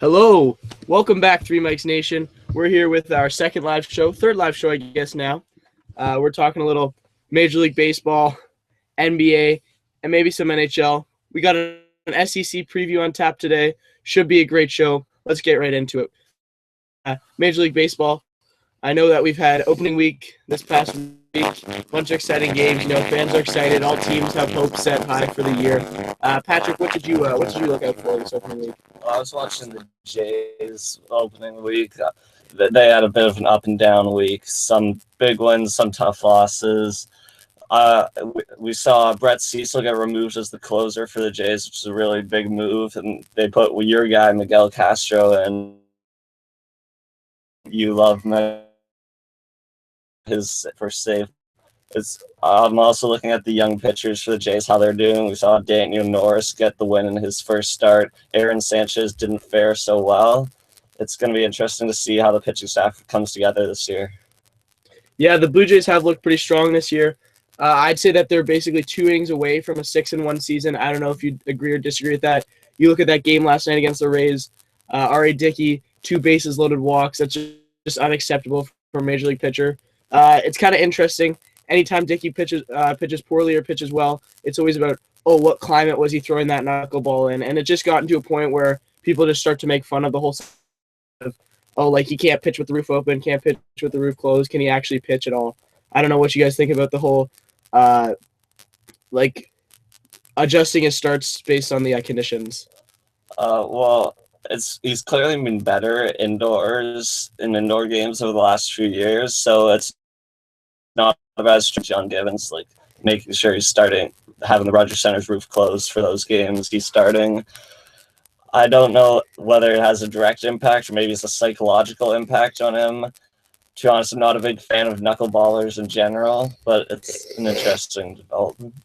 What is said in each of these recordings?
Hello, welcome back, Three Mics Nation. We're here with our third live show, I guess now. We're talking a little Major League Baseball, NBA, and maybe some NHL. We got an SEC preview on tap today. Should be a great show. Let's get right into it. Major League Baseball. I know that we've had opening week this past week. A bunch of exciting games. Fans are excited. All teams have hopes set high for the year. Patrick, what did you look out for this opening week? I was watching the Jays opening week. They had a bit of an up and down week. Some big wins, some tough losses. We saw Brett Cecil get removed as the closer for the Jays, which is a really big move. And they put your guy, Miguel Castro, in. You love his first save. I'm also looking at the young pitchers for the Jays, how they're doing. We saw Daniel Norris get the win in his first start. Aaron Sanchez didn't fare so well. It's going to be interesting to see how the pitching staff comes together this year. Yeah, the Blue Jays have looked pretty strong this year. I'd say that they're basically 2 innings away from a 6-1 season. I don't know if you agree or disagree with that. You look at that game last night against the Rays. R.A. Dickey, 2 bases loaded walks. That's just unacceptable for a Major League pitcher. It's kind of interesting. Anytime Dickey pitches poorly or pitches well, it's always about, what climate was he throwing that knuckleball in? And it just gotten to a point where people just start to make fun of the whole of, he can't pitch with the roof open, can't pitch with the roof closed. Can he actually pitch at all? I don't know what you guys think about the whole, adjusting his starts based on the conditions. He's clearly been better indoors in indoor games over the last few years, so it's not about John Givens, making sure he's having the Rogers Center's roof closed for those games he's starting. I don't know whether it has a direct impact or maybe it's a psychological impact on him. To be honest, I'm not a big fan of knuckleballers in general, but it's an interesting development.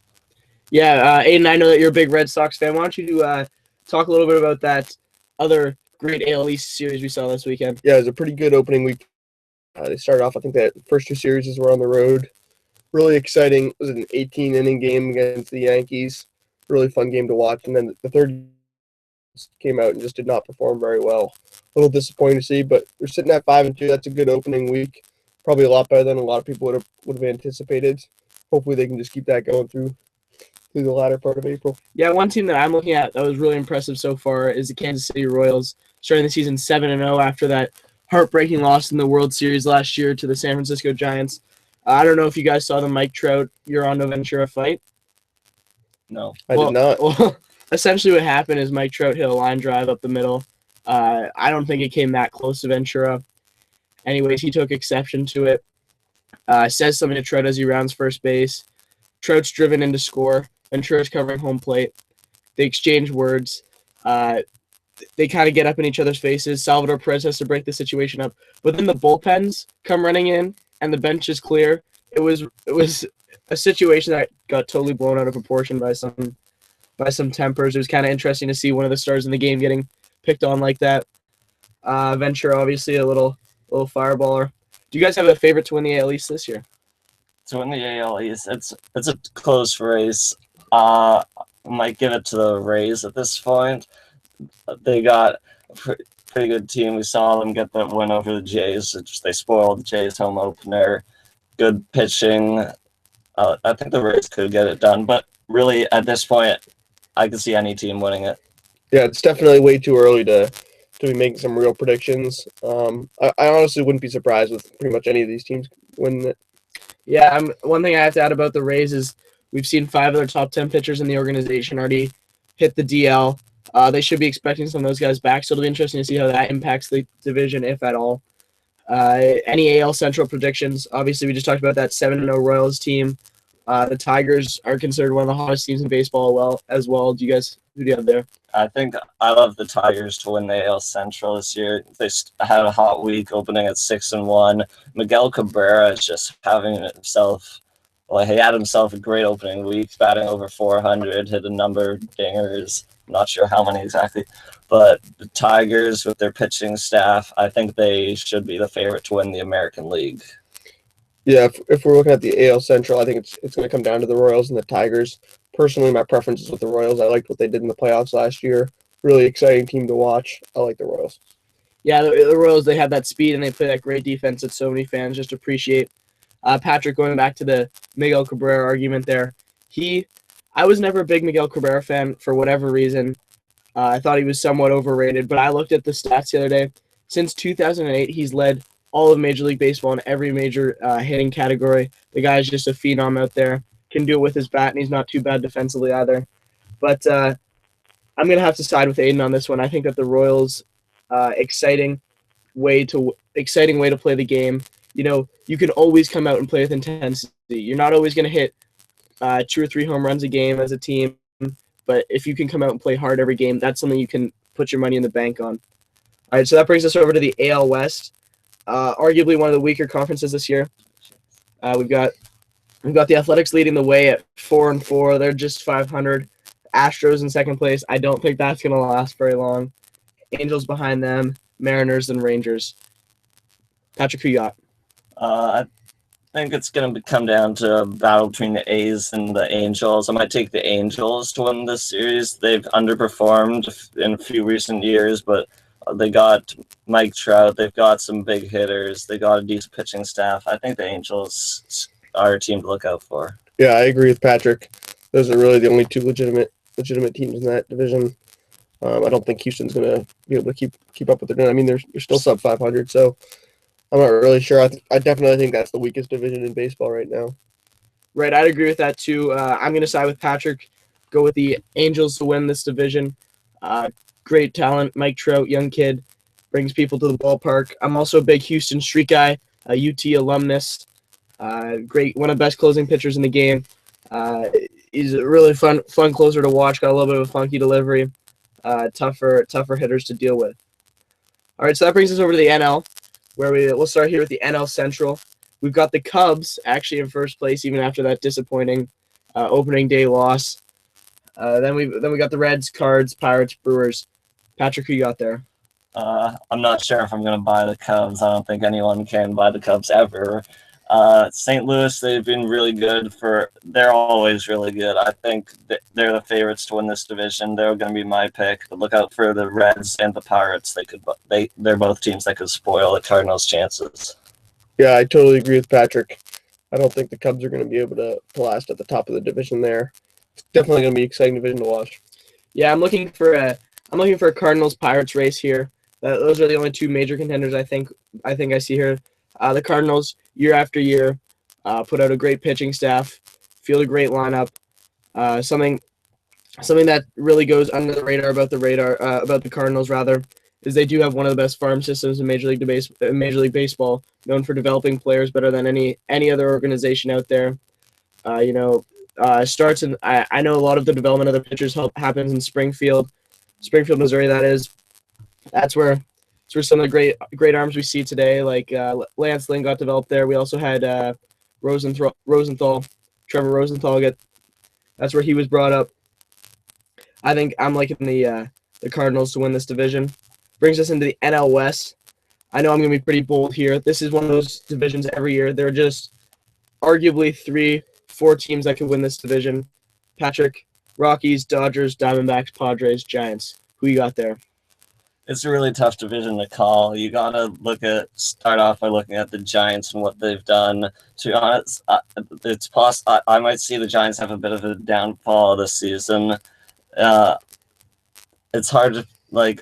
Yeah, Aiden, I know that you're a big Red Sox fan. Why don't you talk a little bit about that other great AL East series we saw this weekend? Yeah, it was a pretty good opening week. They started off, I think that first 2 series were on the road. Really exciting. It was an 18-inning game against the Yankees. Really fun game to watch. And then the third came out and just did not perform very well. A little disappointing to see, but they're sitting at 5-2. That's a good opening week. Probably a lot better than a lot of people would have anticipated. Hopefully they can just keep that going through the latter part of April. Yeah, one team that I'm looking at that was really impressive so far is the Kansas City Royals, starting the season 7-0 after that heartbreaking loss in the World Series last year to the San Francisco Giants. I don't know if you guys saw the Mike Trout, Yolando Ventura fight. No, I did not. Well, essentially what happened is Mike Trout hit a line drive up the middle. I don't think it came that close to Ventura. Anyways, he took exception to it. Says something to Trout as he rounds first base. Trout's driven in to score. Ventura's covering home plate. They exchange words. They kind of get up in each other's faces. Salvador Perez has to break the situation up. But then the bullpens come running in, and the bench is clear. It was a situation that got totally blown out of proportion by some tempers. It was kind of interesting to see one of the stars in the game getting picked on like that. Ventura, obviously, a little fireballer. Do you guys have a favorite to win the AL East this year? To win the AL East, it's a close race. I might give it to the Rays at this point. They got a pretty good team. We saw them get that win over the Jays. They spoiled the Jays home opener. Good pitching. I think the Rays could get it done, but really at this point, I could see any team winning it. Yeah, it's definitely way too early to be making some real predictions. I honestly wouldn't be surprised with pretty much any of these teams winning it. Yeah, one thing I have to add about the Rays is we've seen 5 of their top 10 pitchers in the organization already hit the DL. They should be expecting some of those guys back, so it'll be interesting to see how that impacts the division, if at all. Any AL Central predictions? Obviously, we just talked about that 7-0 Royals team. The Tigers are considered one of the hottest teams in baseball as well. Who do you have there? I think I love the Tigers to win the AL Central this year. They had a hot week opening at 6-1. Miguel Cabrera is just having himself. Well, he had himself a great opening week, batting over 400, hit a number of dingers. I'm not sure how many exactly, but the Tigers with their pitching staff, I think they should be the favorite to win the American League. Yeah, if we're looking at the AL Central, I think it's going to come down to the Royals and the Tigers. Personally, my preference is with the Royals. I liked what they did in the playoffs last year. really exciting team to watch. I like the Royals. Yeah, the Royals, they have that speed and they play that great defense that so many fans just appreciate. Patrick, going back to the Miguel Cabrera argument there, I was never a big Miguel Cabrera fan for whatever reason. I thought he was somewhat overrated, but I looked at the stats the other day. Since 2008, he's led all of Major League Baseball in every major hitting category. The guy's just a phenom out there. Can do it with his bat, and he's not too bad defensively either. But I'm going to have to side with Aiden on this one. I think that the Royals, exciting way to play the game. You know, you can always come out and play with intensity. You're not always going to hit 2 or 3 home runs a game as a team, but if you can come out and play hard every game, that's something you can put your money in the bank on. All right, so that brings us over to the AL West, arguably one of the weaker conferences this year. We've got the Athletics leading the way at 4-4. They're just 500. Astros in second place. I don't think that's going to last very long. Angels behind them, Mariners and Rangers. Patrick, who you got? I think it's going to come down to a battle between the A's and the Angels. I might take the Angels to win this series. They've underperformed in a few recent years, but they got Mike Trout. They've got some big hitters. They got a decent pitching staff. I think the Angels are a team to look out for. Yeah, I agree with Patrick. Those are really the only two legitimate teams in that division. I don't think Houston's going to be able to keep up with it. I mean, they're still sub 500, so I'm not really sure. I definitely think that's the weakest division in baseball right now. Right, I'd agree with that too. I'm going to side with Patrick, go with the Angels to win this division. Great talent, Mike Trout, young kid, brings people to the ballpark. I'm also a big Houston Street guy, a UT alumnus. Great, one of the best closing pitchers in the game. He's a really fun closer to watch. Got a little bit of a funky delivery. Tougher hitters to deal with. All right, so that brings us over to the NL, where we'll start here with the NL Central. We've got the Cubs actually in first place, even after that disappointing opening day loss. Then we got the Reds, Cards, Pirates, Brewers. Patrick, who you got there? I'm not sure if I'm going to buy the Cubs. I don't think anyone can buy the Cubs ever. St. Louis, they've been really good they're always really good. I think they're the favorites to win this division. They're going to be my pick. But look out for the Reds and the Pirates. They're both teams that could spoil the Cardinals' chances. Yeah, I totally agree with Patrick. I don't think the Cubs are going to be able to last at the top of the division there. It's definitely going to be an exciting division to watch. Yeah, I'm looking for a Cardinals Pirates race here. Those are the only two major contenders I think I see here. The Cardinals, year after year, put out a great pitching staff, field a great lineup. Something that really goes under the radar about the Cardinals rather is they do have one of the best farm systems in Major League Baseball, known for developing players better than any other organization out there. Starts in I know a lot of the development of the pitchers happens in Springfield, Missouri. That's where some of the great arms we see today, like Lance Lynn got developed there. We also had Trevor Rosenthal. That's where he was brought up. I think I'm liking the Cardinals to win this division. Brings us into the NL West. I know I'm going to be pretty bold here. This is one of those divisions every year. There are just arguably 3-4 teams that could win this division. Patrick, Rockies, Dodgers, Diamondbacks, Padres, Giants. Who you got there? It's a really tough division to call. You got to start off by looking at the Giants and what they've done. To be honest, it's possible I might see the Giants have a bit of a downfall this season. It's hard to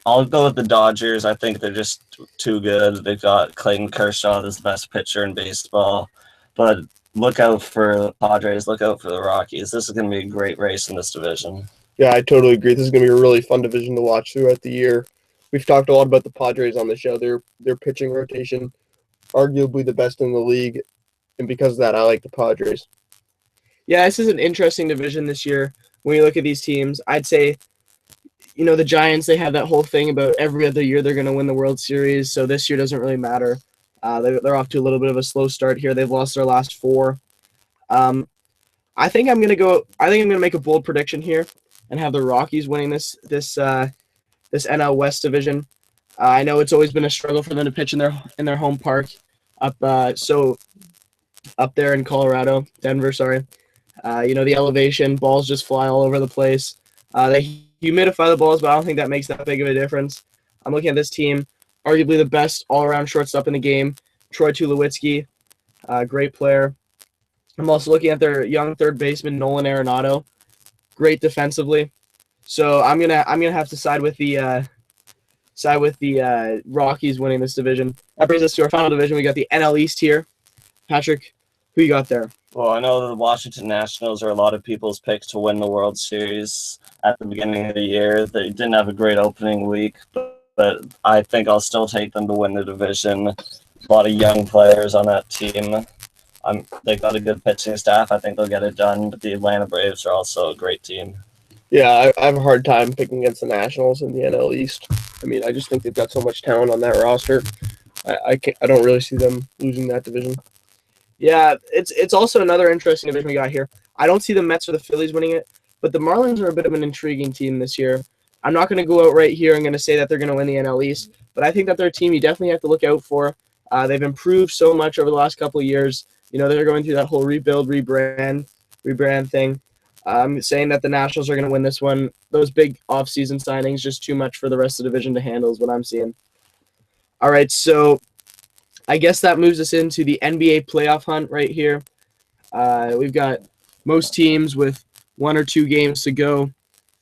I'll go with the Dodgers. I think they're just too good. They've got Clayton Kershaw, the best pitcher in baseball. But look out for the Padres. Look out for the Rockies. This is going to be a great race in this division. Yeah, I totally agree. This is going to be a really fun division to watch throughout the year. We've talked a lot about the Padres on the show. Their pitching rotation, arguably the best in the league, and because of that, I like the Padres. Yeah, this is an interesting division this year. When you look at these teams, I'd say, the Giants, they have that whole thing about every other year they're going to win the World Series, so this year doesn't really matter. They're off to a little bit of a slow start here. They've lost their last 4. I think I'm going to make a bold prediction here and have the Rockies winning this NL West division. I know it's always been a struggle for them to pitch in their home park up there in Denver. Sorry, the elevation, balls just fly all over the place. They humidify the balls, but I don't think that makes that big of a difference. I'm looking at this team, arguably the best all-around shortstop in the game, Troy Tulowitzki, great player. I'm also looking at their young third baseman, Nolan Arenado, great defensively. So I'm gonna have to side with the Rockies winning this division. That brings us to our final division. We got the NL East here. Patrick, who you got there? Well, I know the Washington Nationals are a lot of people's pick to win the World Series at the beginning of the year. They didn't have a great opening week, but I think I'll still take them to win the division. A lot of young players on that team. They got a good pitching staff. I think they'll get it done. But the Atlanta Braves are also a great team. Yeah, I have a hard time picking against the Nationals in the NL East. I mean, I just think they've got so much talent on that roster. I don't really see them losing that division. Yeah, it's also another interesting division we got here. I don't see the Mets or the Phillies winning it, but the Marlins are a bit of an intriguing team this year. I'm not going to go out right here and going to say that they're going to win the NL East, but I think that they're a team you definitely have to look out for. They've improved so much over the last couple of years. You know, they're going through that whole rebrand thing. I'm saying that the Nationals are going to win this one. Those big offseason signings, just too much for the rest of the division to handle is what I'm seeing. All right, so I guess that moves us into the NBA playoff hunt right here. We've got most teams with 1 or 2 games to go.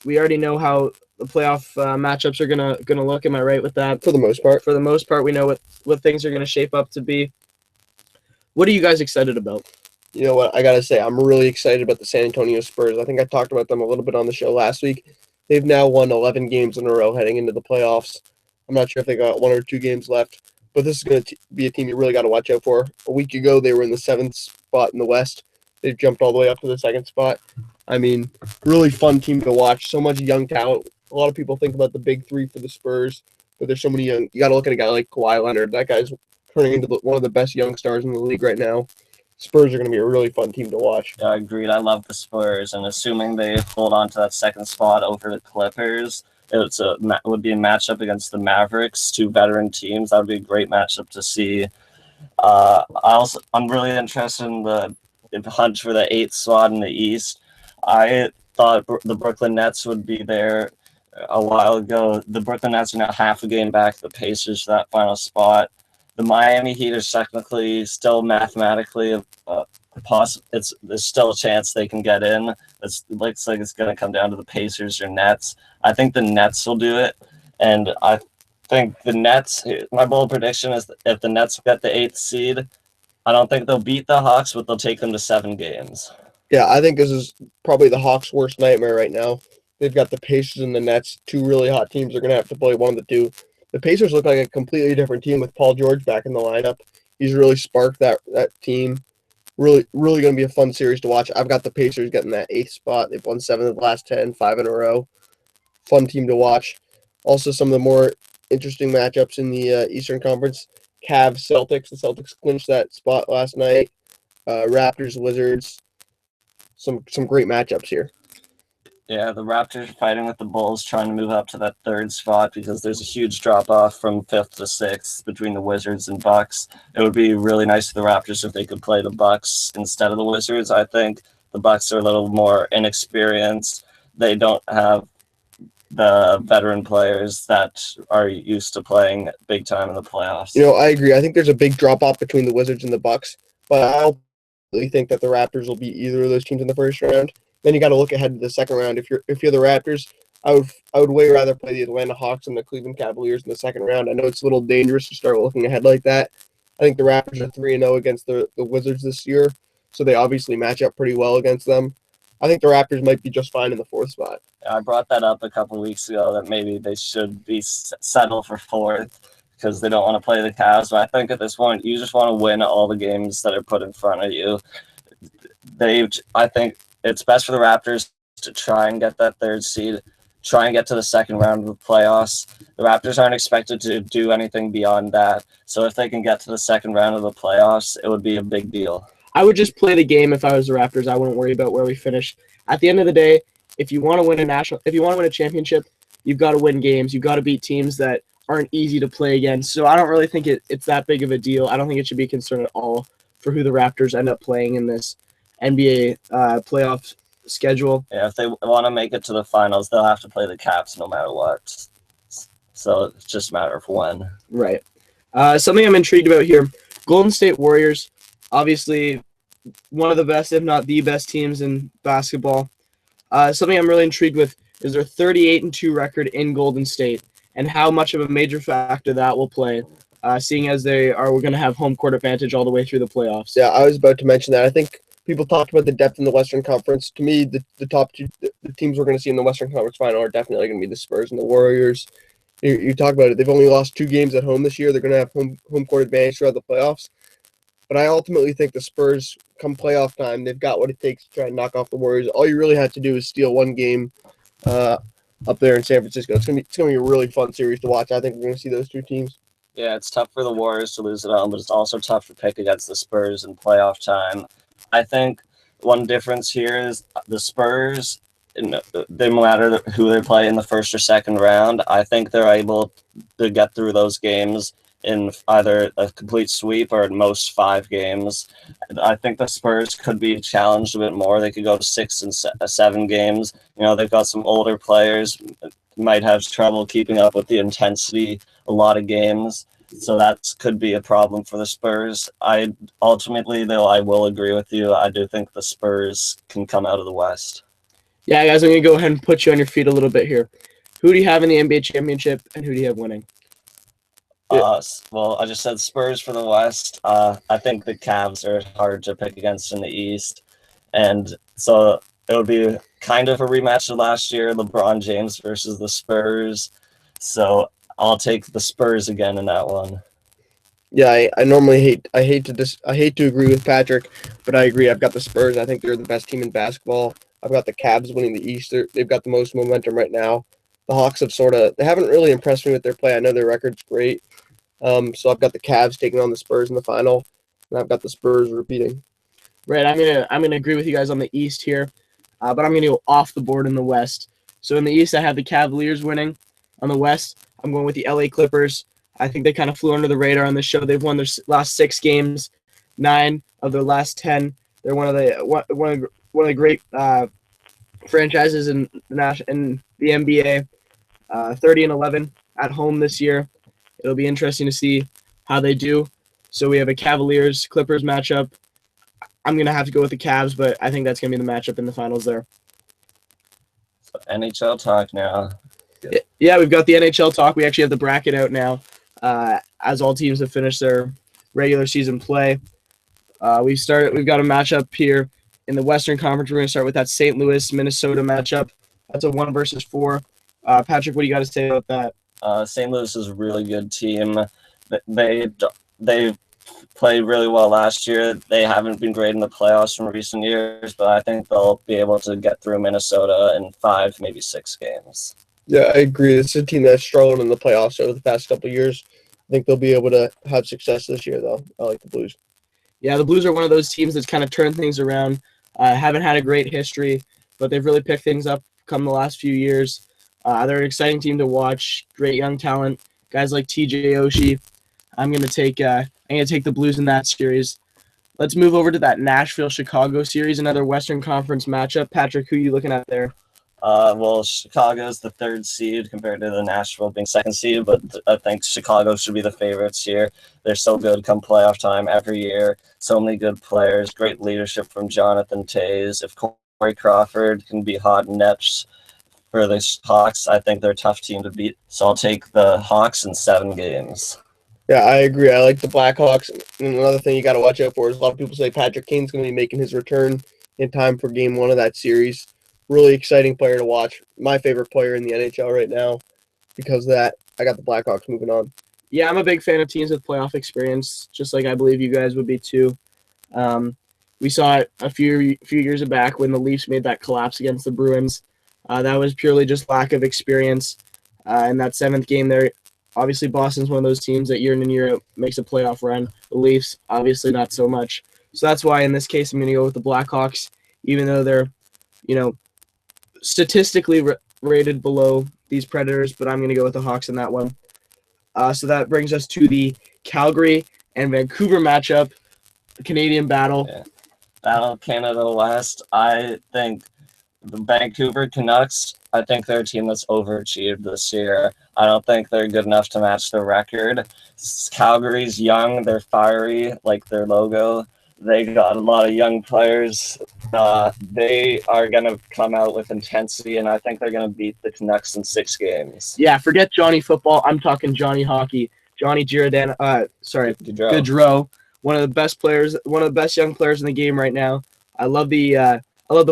We already know how the playoff matchups are gonna look. Am I right with that? For the most part. For the most part, we know what things are gonna shape up to be. What are you guys excited about? You know what? I got to say, I'm really excited about the San Antonio Spurs. I think I talked about them a little bit on the show last week. They've now won 11 games in a row heading into the playoffs. I'm not sure if they got 1 or 2 games left, but this is going to be a team you really got to watch out for. A week ago, they were in the 7th spot in the West. They've jumped all the way up to the 2nd spot. I mean, really fun team to watch. So much young talent. A lot of people think about the big 3 for the Spurs, but there's so many young. You got to look at a guy like Kawhi Leonard. That guy's turning into one of the best young stars in the league right now. Spurs are going to be a really fun team to watch. Yeah, agreed. I love the Spurs, and assuming they hold on to that 2nd spot over the Clippers, it would be a matchup against the Mavericks, 2 veteran teams. That would be a great matchup to see. I'm really interested in the hunt for the 8th spot in the East. I thought the Brooklyn Nets would be there a while ago. The Brooklyn Nets are now half a game back the Pacers for that final spot. The Miami Heat is technically still mathematically there's still a chance they can get in. It looks like it's going to come down to the Pacers or Nets. I think the Nets will do it, and I think the Nets. My bold prediction is if the Nets get the 8th seed, I don't think they'll beat the Hawks, but they'll take them to 7 games. Yeah, I think this is probably the Hawks' worst nightmare right now. They've got the Pacers and the Nets, 2 really hot teams. They're going to have to play one of the 2. The Pacers look like a completely different team with Paul George back in the lineup. He's really sparked that team. Really going to be a fun series to watch. I've got the Pacers getting that 8th spot. They've won 7 of the last 10, 5 in a row. Fun team to watch. Also, some of the more interesting matchups in the Eastern Conference. Cavs, Celtics. The Celtics clinched that spot last night. Raptors, Wizards. Some great matchups here. Yeah, the Raptors are fighting with the Bulls, trying to move up to that 3rd spot because there's a huge drop-off from 5th to 6th between the Wizards and Bucks. It would be really nice for the Raptors if they could play the Bucks instead of the Wizards. I think the Bucks are a little more inexperienced. They don't have the veteran players that are used to playing big time in the playoffs. You know, I agree. I think there's a big drop-off between the Wizards and the Bucks, but I don't really think that the Raptors will beat either of those teams in the first round. Then you got to look ahead to the second round. If you're the Raptors, I would way rather play the Atlanta Hawks and the Cleveland Cavaliers in the second round. I know it's a little dangerous to start looking ahead like that. I think the Raptors are 3-0 against the Wizards this year, so they obviously match up pretty well against them. I think the Raptors might be just fine in the 4th spot. I brought that up a couple of weeks ago that maybe they should be settled for 4th because they don't want to play the Cavs. But I think at this point, you just want to win all the games that are put in front of you. I think it's best for the Raptors to try and get that 3rd seed, try and get to the second round of the playoffs. The Raptors aren't expected to do anything beyond that. So if they can get to the second round of the playoffs, it would be a big deal. I would just play the game if I was the Raptors. I wouldn't worry about where we finish. At the end of the day, if you want to win a championship, you've got to win games. You've got to beat teams that aren't easy to play against. So I don't really think it's that big of a deal. I don't think it should be a concern at all for who the Raptors end up playing in this NBA playoff schedule. Yeah, if they want to make it to the finals, they'll have to play the Caps no matter what. So it's just a matter of when. Right. Something I'm intrigued about here, Golden State Warriors, obviously one of the best, if not the best teams in basketball. Something I'm really intrigued with is their 38-2 record in Golden State and how much of a major factor that will play, seeing as we're going to have home court advantage all the way through the playoffs. Yeah, I was about to mention that. I think people talked about the depth in the Western Conference. To me, the top two the teams we're going to see in the Western Conference final are definitely going to be the Spurs and the Warriors. You talk about it. They've only lost 2 games at home this year. They're going to have home court advantage throughout the playoffs. But I ultimately think the Spurs, come playoff time, they've got what it takes to try and knock off the Warriors. All you really have to do is steal one game up there in San Francisco. It's gonna be a really fun series to watch. I think we're going to see those 2 teams. Yeah, it's tough for the Warriors to lose at home, but it's also tough to pick against the Spurs in playoff time. I think one difference here is the Spurs, they no matter who they play in the first or second round, I think they're able to get through those games in either a complete sweep or at most 5 games. I think the Spurs could be challenged a bit more. They could go to 6 and 7 games. You know, they've got some older players, might have trouble keeping up with the intensity a lot of games. So that could be a problem for the Spurs. Ultimately, though, I will agree with you. I do think the Spurs can come out of the West. Yeah, guys, I'm going to go ahead and put you on your feet a little bit here. Who do you have in the NBA championship, and who do you have winning? Well, I just said Spurs for the West. I think the Cavs are hard to pick against in the East. And so it would be kind of a rematch of last year, LeBron James versus the Spurs. So I'll take the Spurs again in that one. Yeah, I normally hate to agree with Patrick, but I agree. I've got the Spurs. I think they're the best team in basketball. I've got the Cavs winning the East. They've got the most momentum right now. The Hawks they haven't really impressed me with their play. I know their record's great. So I've got the Cavs taking on the Spurs in the final, and I've got the Spurs repeating. Right, I'm gonna agree with you guys on the East here, but I'm gonna go off the board in the West. So in the East, I have the Cavaliers winning. On the West, I'm going with the LA Clippers. I think they kind of flew under the radar on this show. They've won their last 6 games, 9 of their last 10. They're one of the great franchises in the NBA. 30-11 at home this year. It'll be interesting to see how they do. So we have a Cavaliers-Clippers matchup. I'm going to have to go with the Cavs, but I think that's going to be the matchup in the finals there. So NHL talk now. Yeah, we've got the NHL talk. We actually have the bracket out now, as all teams have finished their regular season play. We've got a matchup here in the Western Conference. We're going to start with that St. Louis-Minnesota matchup. That's a 1 versus 4. Patrick, what do you got to say about that? St. Louis is a really good team. They played really well last year. They haven't been great in the playoffs in recent years, but I think they'll be able to get through Minnesota in 5, maybe 6 games. Yeah, I agree. It's a team that's struggled in the playoffs over the past couple of years. I think they'll be able to have success this year, though. I like the Blues. Yeah, the Blues are one of those teams that's kind of turned things around. Haven't had a great history, but they've really picked things up come the last few years. They're an exciting team to watch. Great young talent, guys like TJ Oshie. I'm gonna take the Blues in that series. Let's move over to that Nashville-Chicago series, another Western Conference matchup. Patrick, who are you looking at there? Well, Chicago's the 3rd seed compared to the Nashville being 2nd seed, but I think Chicago should be the favorites here. They're so good come playoff time every year. So many good players, great leadership from Jonathan Toews. If Corey Crawford can be hot nets for the Hawks, I think they're a tough team to beat. So I'll take the Hawks in 7 games. Yeah, I agree. I like the Blackhawks. And another thing you got to watch out for is a lot of people say Patrick Kane's going to be making his return in time for Game 1 of that series. Really exciting player to watch. My favorite player in the NHL right now. Because of that, I got the Blackhawks moving on. Yeah, I'm a big fan of teams with playoff experience, just like I believe you guys would be too. We saw it a few years back when the Leafs made that collapse against the Bruins. That was purely just lack of experience. In that 7th game there, obviously Boston's one of those teams that year in and year out makes a playoff run. The Leafs, obviously not so much. So that's why in this case I'm going to go with the Blackhawks, even though they're, statistically rated below these Predators, but I'm going to go with the Hawks in that one. So that brings us to the Calgary and Vancouver matchup, the Canadian battle. Yeah. Battle Canada West. I think The Vancouver Canucks, I think they're a team that's overachieved this year. I don't think they're good enough to match their record. Calgary's young, they're fiery, like their logo. They got a lot of young players. They are going to come out with intensity, and I think they're going to beat the Canucks in 6 games. Yeah, forget Johnny Football. I'm talking Johnny Hockey. Johnny Giordano. Gaudreau, one of the best players, one of the best young players in the game right now. I love the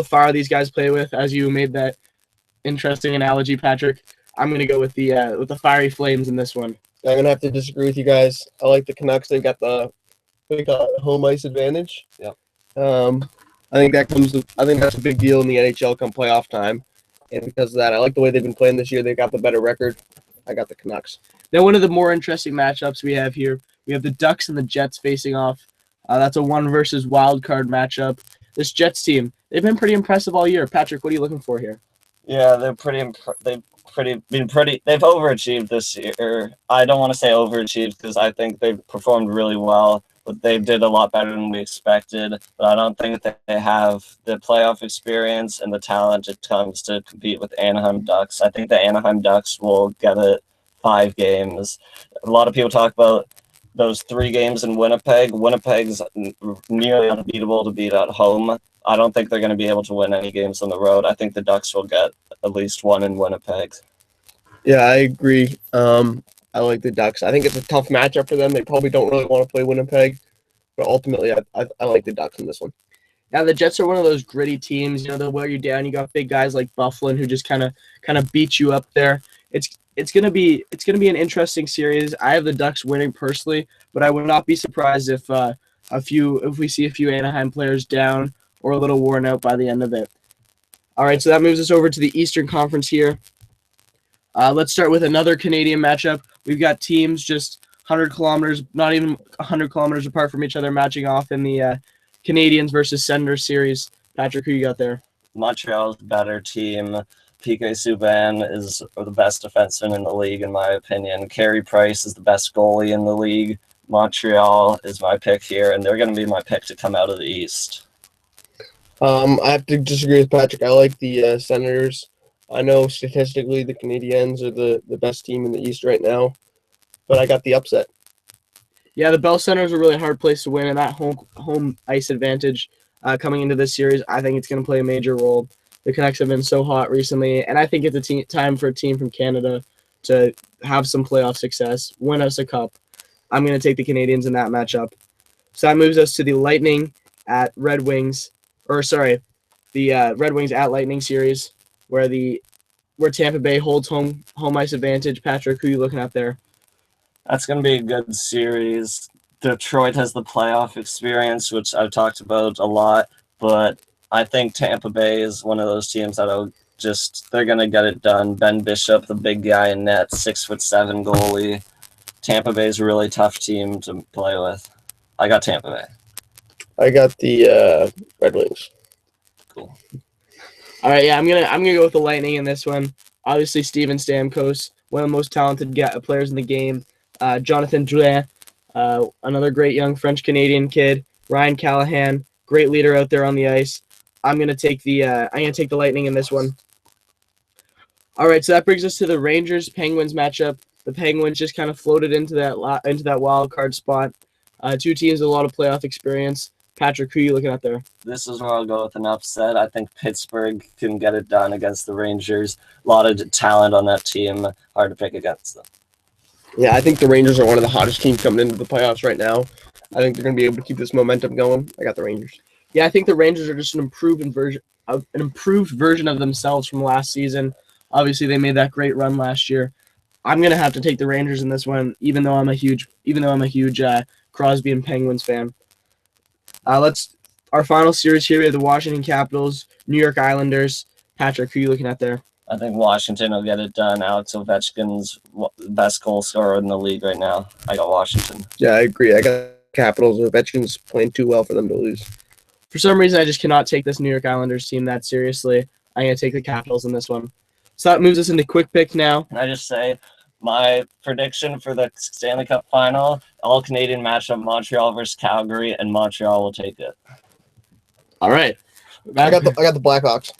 fire these guys play with. As you made that interesting analogy, Patrick, I'm gonna go with the fiery flames in this one. I'm gonna have to disagree with you guys. I like the Canucks. They've got the home ice advantage. Yep. I think that's a big deal in the NHL come playoff time, and because of that, I like the way they've been playing this year. They've got the better record. I got the Canucks. Now, one of the more interesting matchups we have here, we have the Ducks and the Jets facing off. That's a 1 versus wild card matchup. This Jets team, they've been pretty impressive all year. Patrick, what are you looking for here? Yeah, they've overachieved this year. I don't want to say overachieved because I think they've performed really well, but they did a lot better than we expected. But I don't think that they have the playoff experience and the talent it comes to compete with Anaheim Ducks. I think the Anaheim Ducks will get it 5 games. A lot of people talk about those 3 games in Winnipeg. Winnipeg's nearly unbeatable to beat at home. I don't think they're going to be able to win any games on the road. I think the Ducks will get at least 1 in Winnipeg. Yeah, I agree. I like the Ducks. I think it's a tough matchup for them. They probably don't really want to play Winnipeg, but ultimately, I like the Ducks in this one. Now, the Jets are one of those gritty teams. You know, they'll wear you down. You got big guys like Bufflin who just kind of beat you up there. It's gonna be an interesting series. I have the Ducks winning personally, but I would not be surprised if we see a few Anaheim players down or a little worn out by the end of it. All right, so that moves us over to the Eastern Conference here. Let's start with another Canadian matchup. We've got teams just 100 kilometers, not even 100 kilometers apart from each other, matching off in the Canadians versus Senators series. Patrick, who you got there? Montreal's the better team. PK Subban is the best defenseman in the league, in my opinion. Carey Price is the best goalie in the league. Montreal is my pick here, and they're going to be my pick to come out of the East. I have to disagree with Patrick. I like the Senators. I know statistically the Canadiens are the best team in the East right now, but I got the upset. Yeah, the Bell Center is a really hard place to win, and that home ice advantage coming into this series, I think it's going to play a major role. The Canucks have been so hot recently, and I think it's time for a team from Canada to have some playoff success, win us a cup. I'm going to take the Canadiens in that matchup. So that moves us to the Lightning at Red Wings, the Red Wings at Lightning series, where Tampa Bay holds home ice advantage. Patrick, who are you looking at there? That's going to be a good series. Detroit has the playoff experience, which I've talked about a lot, but I think Tampa Bay is one of those teams that they're going to get it done. Ben Bishop, the big guy in net, 6'7" goalie. Tampa Bay is a really tough team to play with. I got Tampa Bay. I got the Red Wings. Cool. All right, yeah, I'm gonna go with the Lightning in this one. Obviously, Steven Stamkos, one of the most talented players in the game. Jonathan Drouin, another great young French-Canadian kid. Ryan Callahan, great leader out there on the ice. I'm gonna take the Lightning in this one. All right, so that brings us to the Rangers-Penguins matchup. The Penguins just kind of floated into that wild card spot. 2 teams with a lot of playoff experience. Patrick, who are you looking at there? This is where I'll go with an upset. I think Pittsburgh can get it done against the Rangers. A lot of talent on that team. Hard to pick against them. Yeah, I think the Rangers are one of the hottest teams coming into the playoffs right now. I think they're going to be able to keep this momentum going. I got the Rangers. Yeah, I think the Rangers are just an improved version of themselves from last season. Obviously, they made that great run last year. I'm gonna have to take the Rangers in this one, even though I'm a huge Crosby and Penguins fan. Our final series here, we have the Washington Capitals, New York Islanders. Patrick, who are you looking at there? I think Washington will get it done. Alex Ovechkin's the best goal scorer in the league right now. I got Washington. Yeah, I agree. I got Capitals. Ovechkin's playing too well for them to lose. For some reason, I just cannot take this New York Islanders team that seriously. I'm going to take the Capitals in this one. So that moves us into quick pick now. Can I just say my prediction for the Stanley Cup final, all-Canadian matchup, Montreal versus Calgary, and Montreal will take it. All right. I got the Blackhawks.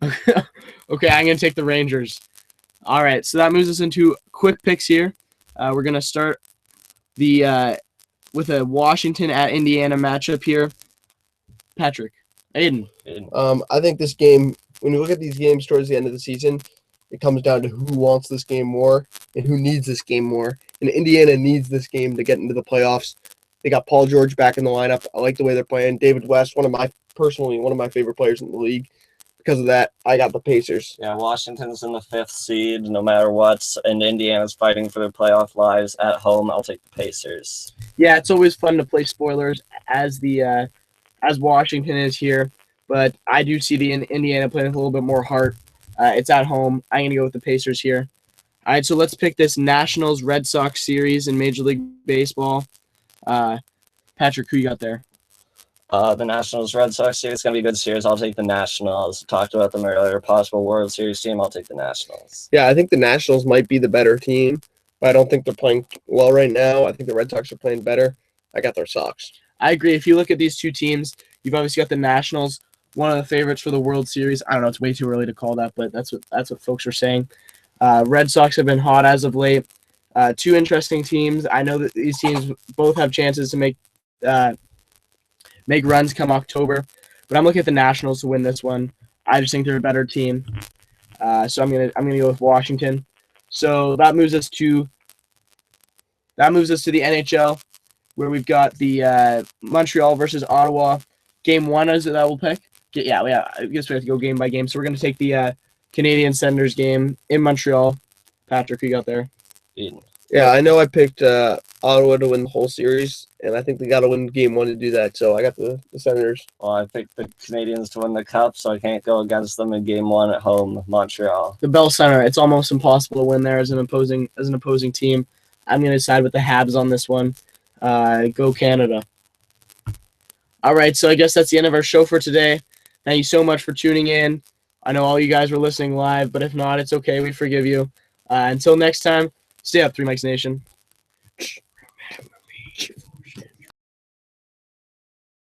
Okay, I'm going to take the Rangers. All right, so that moves us into quick picks here. We're going to start with a Washington at Indiana matchup here. Patrick, Aiden. I think this game, when you look at these games towards the end of the season, it comes down to who wants this game more and who needs this game more. And Indiana needs this game to get into the playoffs. They got Paul George back in the lineup. I like the way they're playing. David West, one of my favorite players in the league. Because of that, I got the Pacers. Yeah, Washington's in the 5th seed, no matter what, and Indiana's fighting for their playoff lives at home. I'll take the Pacers. Yeah, it's always fun to play spoilers as Washington is here, but I do see the Indiana playing with a little bit more heart. It's at home. I'm going to go with the Pacers here. All right, so let's pick this Nationals-Red Sox series in Major League Baseball. Patrick, who you got there? The Nationals Red Sox series is going to be a good series. I'll take the Nationals. Talked about them earlier. Possible World Series team. I'll take the Nationals. Yeah, I think the Nationals might be the better team, but I don't think they're playing well right now. I think the Red Sox are playing better. I got their Sox. I agree. If you look at these two teams, you've obviously got the Nationals, one of the favorites for the World Series. I don't know. It's way too early to call that, but that's what folks are saying. Red Sox have been hot as of late. Two interesting teams. I know that these teams both have chances to make runs come October, but I'm looking at the Nationals to win this one. I just think they're a better team, so I'm gonna go with Washington. So that moves us to the NHL, where we've got the Montreal versus Ottawa. Game 1 is it that we'll pick? Yeah. I guess we have to go game by game. So we're gonna take the Canadian Senators game in Montreal. Patrick, who you got there? Eden. Yeah, I know I picked Ottawa to win the whole series, and I think they got to win game 1 to do that. So I got the Senators. Well, I picked the Canadians to win the Cup, so I can't go against them in Game 1 at home, Montreal. The Bell Center. It's almost impossible to win there as an opposing team. I'm going to side with the Habs on this one. Go Canada. All right, so I guess that's the end of our show for today. Thank you so much for tuning in. I know all you guys were listening live, but if not, it's okay. We forgive you. Until next time, stay up, 3 Mics Nation.